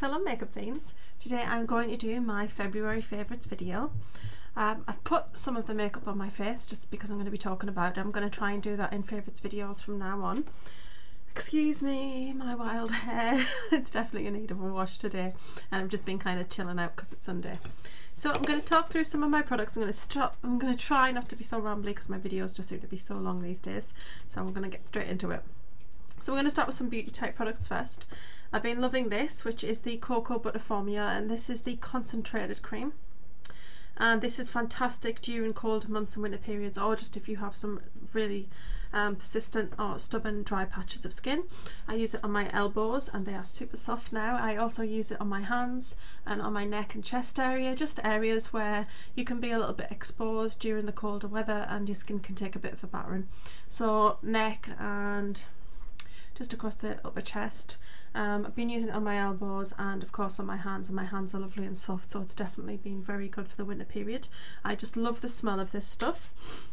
fellow makeup fiends. Today I'm going to do my February favourites video. I've put some of the makeup on my face just because I'm going to be talking about it. I'm going to try and do that in favourites videos from now on. Excuse me, my wild hair. It's definitely in need of a wash today, and I've just been kind of chilling out because it's Sunday. So I'm going to talk through some of my products. I'm going to try not to be so rambly because my videos just seem to be so long these days. So I'm going to get straight into it. So we're going to start with some beauty type products first. I've been loving this, which is the Cocoa Butter Formula, and this is the concentrated cream. And this is fantastic during cold months and winter periods, or just if you have some really persistent or stubborn dry patches of skin. I use it on my elbows and they are super soft now. I also use it on my hands and on my neck and chest area, just areas where you can be a little bit exposed during the colder weather and your skin can take a bit of a battering. So neck and just across the upper chest. I've been using it on my elbows and of course on my hands, and my hands are lovely and soft, so it's definitely been very good for the winter period. I just love the smell of this stuff.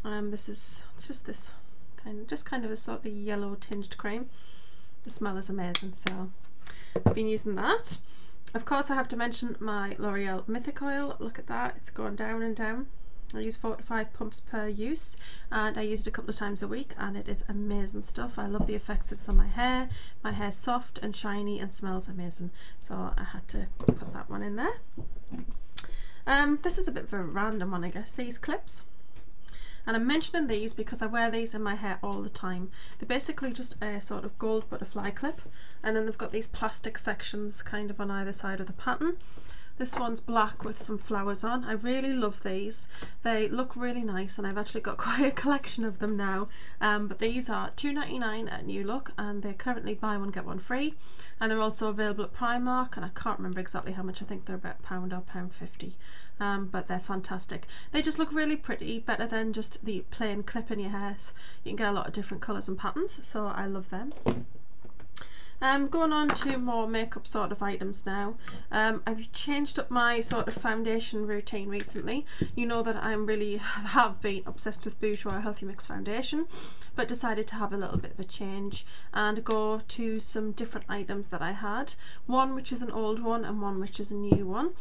It's just this kind of a sort of yellow tinged cream. The smell is amazing, so I've been using that. Of course I have to mention my L'Oreal Mythic Oil. Look at that, it's going down and down. I use 4 to 5 pumps per use, and I use it a couple of times a week, and it is amazing stuff. I love the effects it's on my hair. My hair's soft and shiny and smells amazing, so I had to put that one in there. This is a bit of a random one, I guess, these clips. And I'm mentioning these because I wear these in my hair all the time. They're basically just a sort of gold butterfly clip, and then they've got these plastic sections kind of on either side of the pattern. This one's black with some flowers on. I really love these. They look really nice, and I've actually got quite a collection of them now. But these are $2.99 at New Look, and they're currently buy one get one free. And they're also available at Primark, and I can't remember exactly how much. I think they're about £1 or £1.50. But they're fantastic. They just look really pretty, better than just the plain clip in your hair. You can get a lot of different colours and patterns, so I love them. Going on to more makeup sort of items now. I've changed up my sort of foundation routine recently. You know that I have been obsessed with Bourjois Healthy Mix foundation, but decided to have a little bit of a change and go to some different items that I had. One which is an old one and one which is a new one.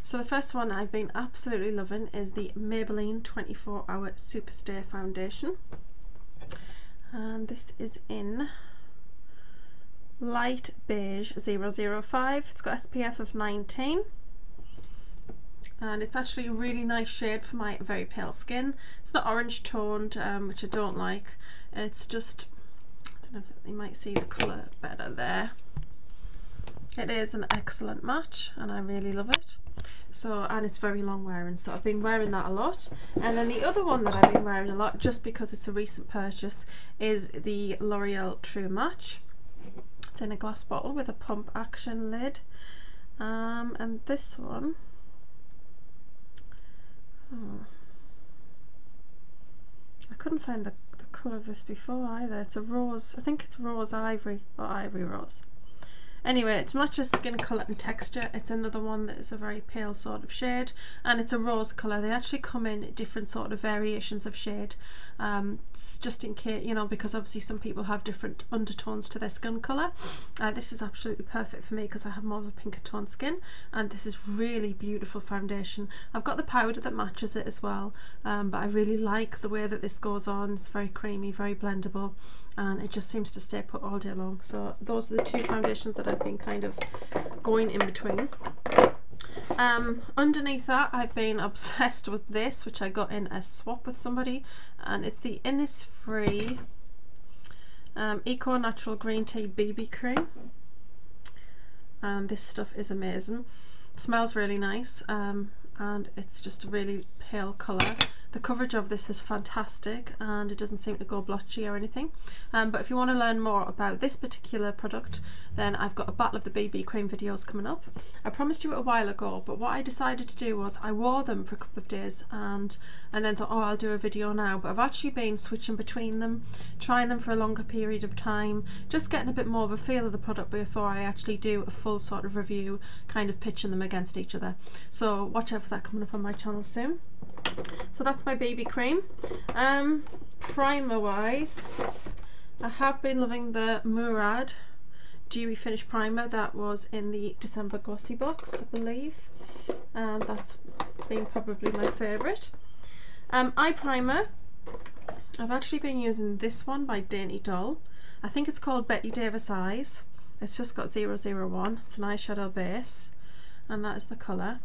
So the first one I've been absolutely loving is the Maybelline 24 Hour Superstay Foundation, and this is in light beige 005. It's got SPF of 19, and it's actually a really nice shade for my very pale skin. It's not orange toned, which I don't like. It's just, I don't know if you might see the colour better there. It is an excellent match and I really love it. So, and it's very long wearing, so I've been wearing that a lot. And then the other one that I've been wearing a lot, just because it's a recent purchase, is the L'Oreal True Match. It's in a glass bottle with a pump action lid, and this one, I couldn't find the colour of this before either. It's a rose, I think it's rose ivory or ivory rose. Anyway, it matches skin colour and texture. It's another one that is a very pale sort of shade, and it's a rose colour. They actually come in different sort of variations of shade, just in case, you know, because obviously some people have different undertones to their skin colour. This is absolutely perfect for me because I have more of a pinker tone skin, and this is really beautiful foundation. I've got the powder that matches it as well, but I really like the way that this goes on. It's very creamy, very blendable, and it just seems to stay put all day long. So those are the two foundations that I've been kind of going in between. Underneath that, I've been obsessed with this, which I got in a swap with somebody, and it's the Innisfree Eco Natural Green Tea BB Cream, and this stuff is amazing. It smells really nice, and it's just a really pale colour. The coverage of this is fantastic, and it doesn't seem to go blotchy or anything. But if you want to learn more about this particular product, then I've got a Battle of the BB Cream videos coming up. I promised you it a while ago, but what I decided to do was I wore them for a couple of days and then thought, oh, I'll do a video now. But I've actually been switching between them, trying them for a longer period of time, just getting a bit more of a feel of the product before I actually do a full sort of review, kind of pitching them against each other. So watch out for that coming up on my channel soon. So that's my BB cream. Primer wise, I have been loving the Murad Dewy Finish Primer that was in the December Glossy box, I believe. That's been probably my favourite. Eye primer, I've actually been using this one by Dainty Doll. I think it's called Betty Davis Eyes. It's just got 001. It's an eyeshadow base, and that is the colour.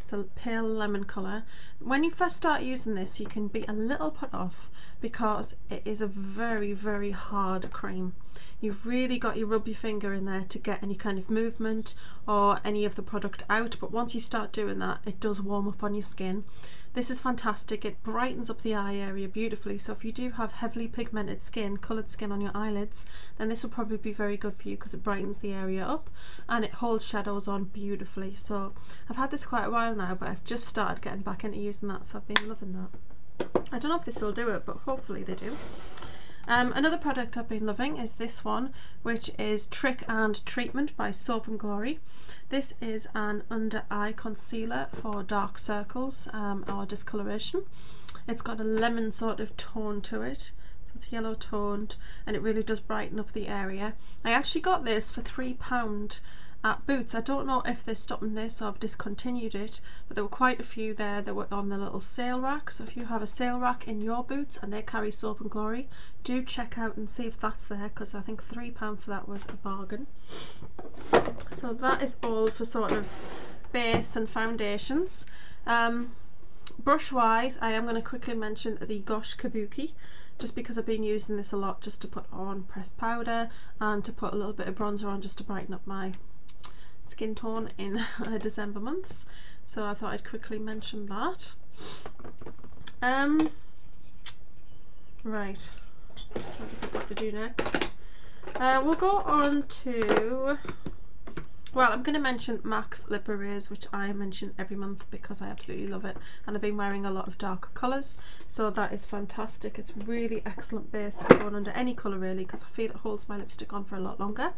It's a pale lemon colour. When you first start using this, you can be a little put off because it is a very, very hard cream. You've really got to rub your finger in there to get any kind of movement or any of the product out, but once you start doing that, it does warm up on your skin. This is fantastic. It brightens up the eye area beautifully, so if you do have heavily pigmented skin, coloured skin on your eyelids, then this will probably be very good for you because it brightens the area up and it holds shadows on beautifully. So I've had this quite a while now, but I've just started getting back into using that, so I've been loving that. I don't know if they still do it, but hopefully they do. Another product I've been loving is this one, which is Trick and Treatment by Soap and Glory. This is an under eye concealer for dark circles or discoloration. It's got a lemon sort of tone to it, so it's yellow toned, and it really does brighten up the area. I actually got this for £3 at Boots. I don't know if they're stopping this or I've discontinued it, but there were quite a few there that were on the little sale rack. So if you have a sale rack in your Boots and they carry Soap and Glory, do check out and see if that's there, because I think £3 for that was a bargain. So that is all for sort of base and foundations. Brush wise, I am going to quickly mention the Gosh Kabuki, just because I've been using this a lot just to put on pressed powder and to put a little bit of bronzer on just to brighten up my skin tone in December months, so I thought I'd quickly mention that. Right, just trying to think what to do next. We'll go on to, well, I'm going to mention MAC's Lip Erase, which I mention every month because I absolutely love it, and I've been wearing a lot of darker colours, so that is fantastic. It's really excellent base for going under any colour really, because I feel it holds my lipstick on for a lot longer.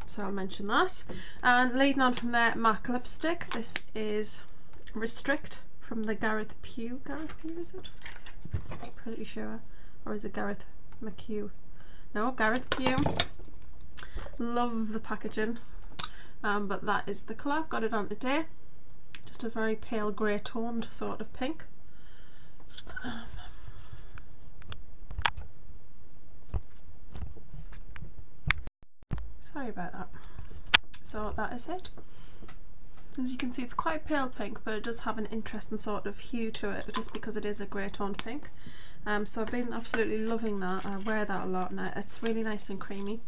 So I'll mention that. And leading on from there, MAC lipstick. This is Restrict from the Gareth Pugh. Gareth Pugh, is it? Pretty sure. Or is it Gareth McHugh? No, Gareth Pugh. Love the packaging. But that is the colour. I've got it on today. Just a very pale grey toned sort of pink. Sorry about that. So that is it. As you can see, it's quite pale pink, but it does have an interesting sort of hue to it, just because it is a grey toned pink. So I've been absolutely loving that. I wear that a lot now. It's really nice and creamy.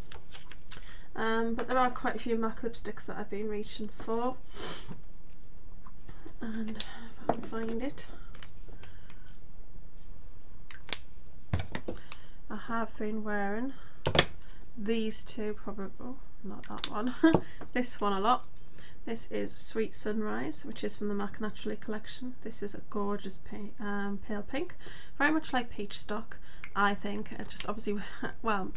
But there are quite a few MAC lipsticks that I've been reaching for, and if I can find it, I have been wearing these two, probably, oh, not that one, this one a lot. This is Sweet Sunrise, which is from the MAC Naturally collection. This is a gorgeous pale pink, very much like Peach Stock, I think. It just obviously, well,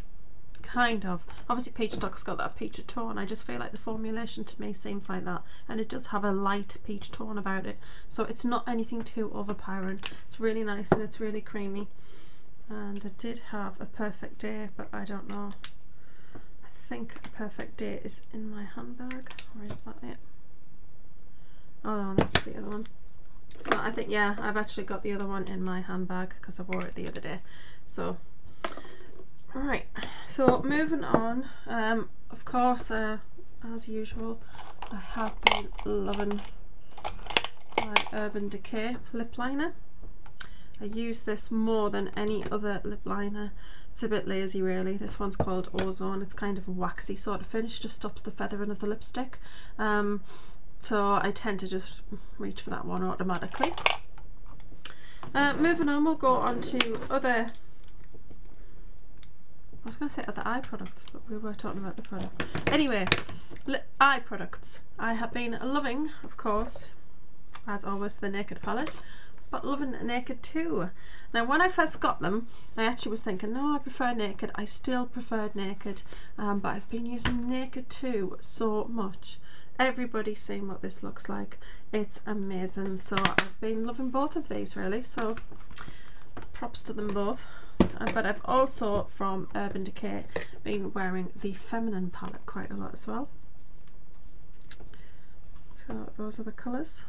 kind of. Obviously Peach Stock's got that peachy tone. I just feel like the formulation to me seems like that, and it does have a light peach tone about it, so it's not anything too overpowering. It's really nice and it's really creamy. And I did have a Perfect Day, but I don't know. I think a Perfect Day is in my handbag, or is that it? Oh no, that's the other one. So I think, yeah, I've actually got the other one in my handbag because I wore it the other day. So right, so moving on, of course, as usual, I have been loving my Urban Decay lip liner. I use this more than any other lip liner. It's a bit lazy really. This one's called Ozone. It's kind of a waxy sort of finish, just stops the feathering of the lipstick. So I tend to just reach for that one automatically. Moving on, we'll go on to other, I was going to say other eye products, but we were talking about the product. Anyway, eye products. I have been loving, of course, as always, the Naked palette, but loving Naked too. Now when I first got them, I actually was thinking, no, I prefer Naked. I still preferred Naked, but I've been using Naked too so much. Everybody's seen what this looks like. It's amazing. So I've been loving both of these really. So props to them both. But I've also, from Urban Decay, been wearing the Feminine palette quite a lot as well. So those are the colours.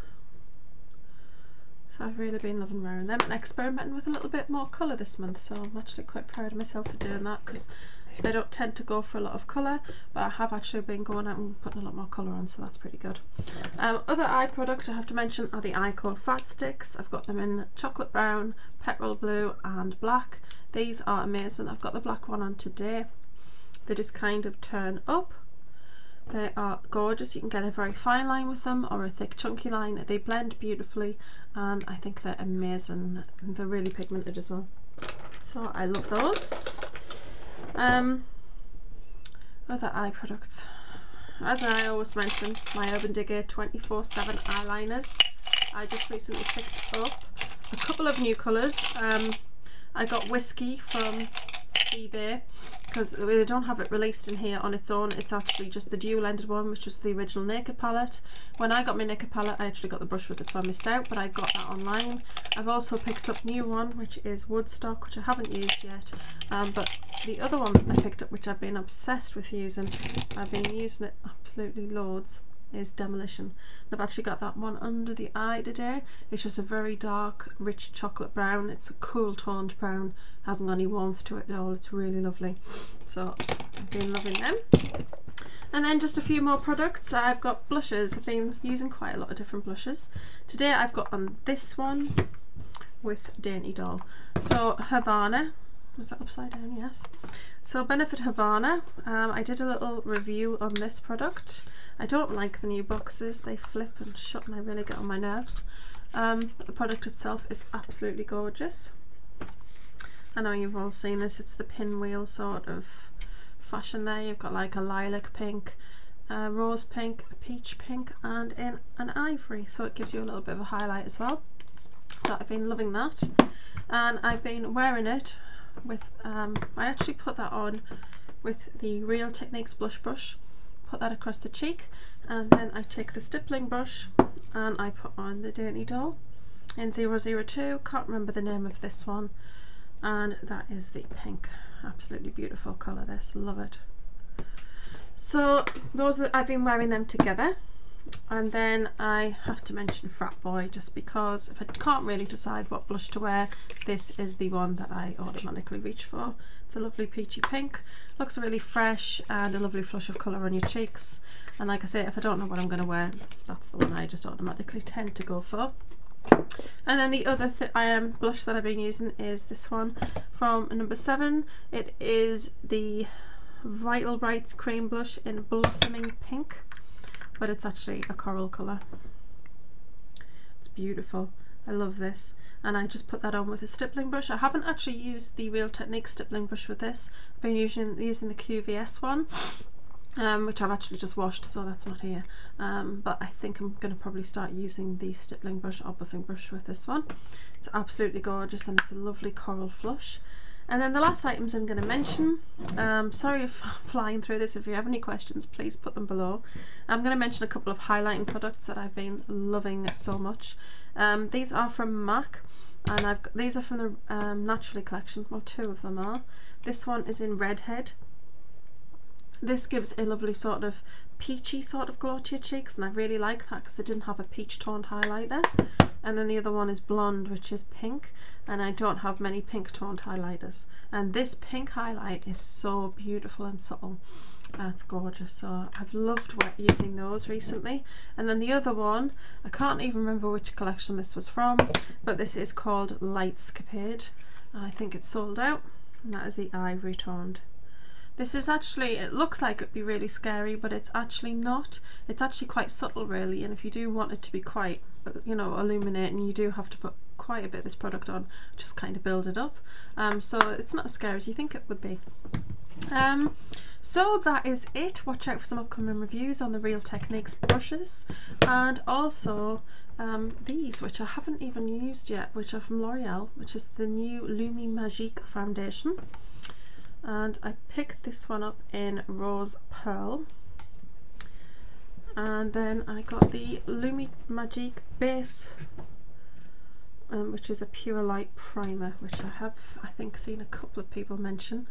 So I've really been loving wearing them and experimenting with a little bit more colour this month, so I'm actually quite proud of myself for doing that, because I don't tend to go for a lot of colour, but I have actually been going out and putting a lot more colour on, so that's pretty good. Other eye product I have to mention are the Eyeko Fat Sticks. I've got them in chocolate brown, petrol blue and black. These are amazing. I've got the black one on today. They just kind of turn up. They are gorgeous. You can get a very fine line with them or a thick chunky line. They blend beautifully and I think they're amazing. They're really pigmented as well, so I love those. Other eye products, as I always mention, my Urban Decay 24/7 eyeliners. I just recently picked up a couple of new colours. I got Whiskey from eBay because they don't have it released in here on its own. It's actually just the dual ended one, which was the original Naked palette. When I got my Naked palette, I actually got the brush with it, so I missed out, but I got that online. I've also picked up a new one, which is Woodstock, which I haven't used yet, but the other one I picked up, which I've been obsessed with using, I've been using it absolutely loads, is Demolition. And I've actually got that one under the eye today. It's just a very dark, rich chocolate brown. It's a cool toned brown, hasn't got any warmth to it at all. It's really lovely, so I've been loving them. And then just a few more products. I've got blushes. I've been using quite a lot of different blushes. Today I've got on this one with Dainty Doll. So Havana, was that upside down? Yes. So Benefit Havana, I did a little review on this product. I don't like the new boxes, they flip and shut and I really get on my nerves. The product itself is absolutely gorgeous. I know you've all seen this, it's the pinwheel sort of fashion there. You've got like a lilac pink, rose pink, a peach pink and in an ivory, so it gives you a little bit of a highlight as well. So I've been loving that and I've been wearing it with, I actually put that on with the Real Techniques blush brush, put that across the cheek, and then I take the stippling brush and I put on the Dainty Doll in 002, can't remember the name of this one, and that is the pink. Absolutely beautiful colour this, love it. So those are, I've been wearing them together. And then I have to mention Frat Boy, just because if I can't really decide what blush to wear, this is the one that I automatically reach for. It's a lovely peachy pink, looks really fresh and a lovely flush of colour on your cheeks. And like I say, if I don't know what I'm going to wear, that's the one I just automatically tend to go for. And then the other blush that I've been using is this one from number 7. It is the Vital Brights Cream Blush in Blossoming Pink, but it's actually a coral colour. It's beautiful. I love this. And I just put that on with a stippling brush. I haven't actually used the Real Techniques stippling brush with this. I've been using the QVS one, which I've actually just washed, so that's not here. But I think I'm going to probably start using the stippling brush or buffing brush with this one. It's absolutely gorgeous and it's a lovely coral flush. And then the last items I'm going to mention, sorry if I'm flying through this, if you have any questions please put them below. I'm going to mention a couple of highlighting products that I've been loving so much. These are from MAC and these are from the Naturally collection, well 2 of them are. This one is in Redhead. This gives a lovely sort of peachy sort of glow to your cheeks and I really like that because it didn't have a peach toned highlighter. And then the other one is Blonde, which is pink, and I don't have many pink toned highlighters, and this pink highlight is so beautiful and subtle. That's gorgeous, so I've loved using those recently. And then the other one, I can't even remember which collection this was from, but this is called Lightscapade. I think it's sold out, and that is the ivory toned. This is actually, it looks like it'd be really scary, but it's actually not. It's actually quite subtle really, and if you do want it to be quite, you know, illuminating, you do have to put quite a bit of this product on, just kind of build it up. So it's not as scary as you think it would be. So that is it. Watch out for some upcoming reviews on the Real Techniques brushes, and also these, which I haven't even used yet, which are from L'Oreal, which is the new Lumi Magique foundation. And I picked this one up in Rose Pearl, and then I got the Lumi Magique base which is a Pure Light primer, which I have, I think, seen a couple of people mention.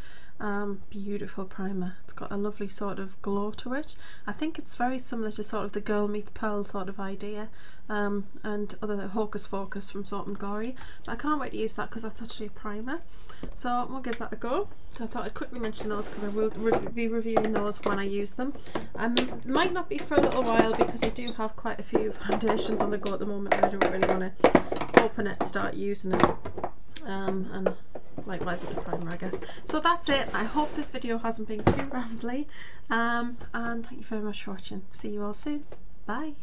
Beautiful primer. It's got a lovely sort of glow to it. I think it's very similar to sort of the Girl Meets Pearl sort of idea, and other Hocus Pocus from Salt & Glory. But I can't wait to use that because that's actually a primer. So we'll give that a go. So I thought I'd quickly mention those because I will be reviewing those when I use them. Might not be for a little while because I do have quite a few foundations on the go at the moment and I don't really want to open it, start using it. And likewise with the primer, I guess. So that's it. I hope this video hasn't been too rambly, and thank you very much for watching. See you all soon. Bye.